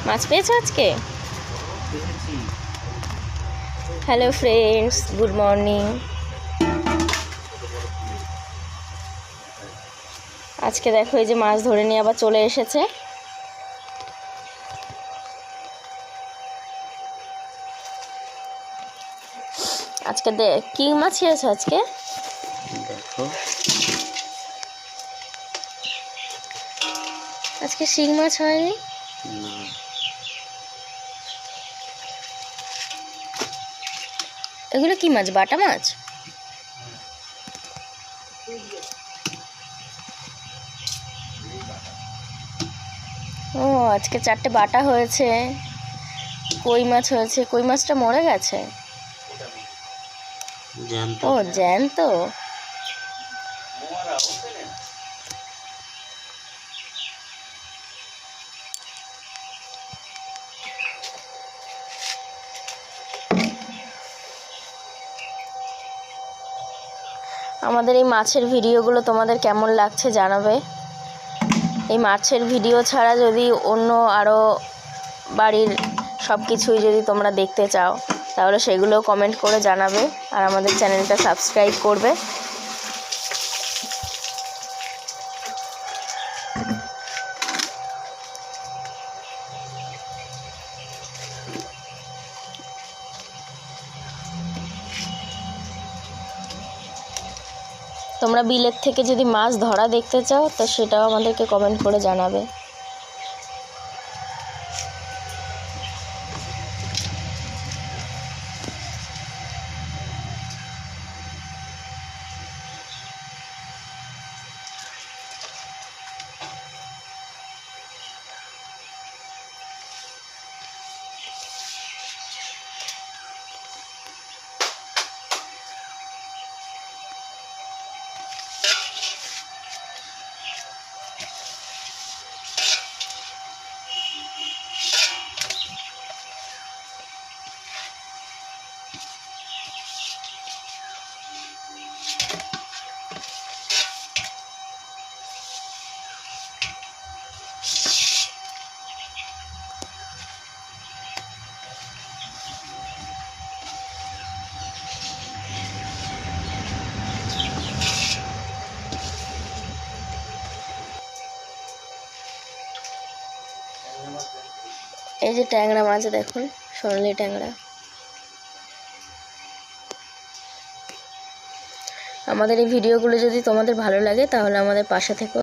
মাছ পেয়েছো আজকে? Hello friends, good morning. আজকে দেখো এই যে মাছ ধরে নিয়ে আবার চলে এসেছে। আজকে কি মাছ ছিয়েছো আজকে? দেখো আজকে শিং মাছ হয়নি? এগুলো কি মাছ? বাটা মাছ? ও, আজকে 4টে বাটা হয়েছে, কই মাছ হয়েছে। কই মাছটা মরে গেছে? ও, জ্যান্ত। আমাদের এই মাছের ভিডিওগুলো তোমাদের কেমন লাগছে জানাবে। এই মাছের ভিডিও ছাড়া যদি অন্য আরও বাড়ির সব কিছুই যদি তোমরা দেখতে চাও তাহলে সেগুলোও কমেন্ট করে জানাবে, আর আমাদের চ্যানেলটা সাবস্ক্রাইব করবে। তোমরা বিলের থেকে যদি মাছ ধরা দেখতে চাও তো সেটাও আমাদেরকে কমেন্ট করে জানাবে। এই যে ট্যাংরা মাছ দেখুন, সোনালি ট্যাংরা। আমাদের এই ভিডিওগুলো যদি তোমাদের ভালো লাগে তাহলে আমাদের পাশে থেকো।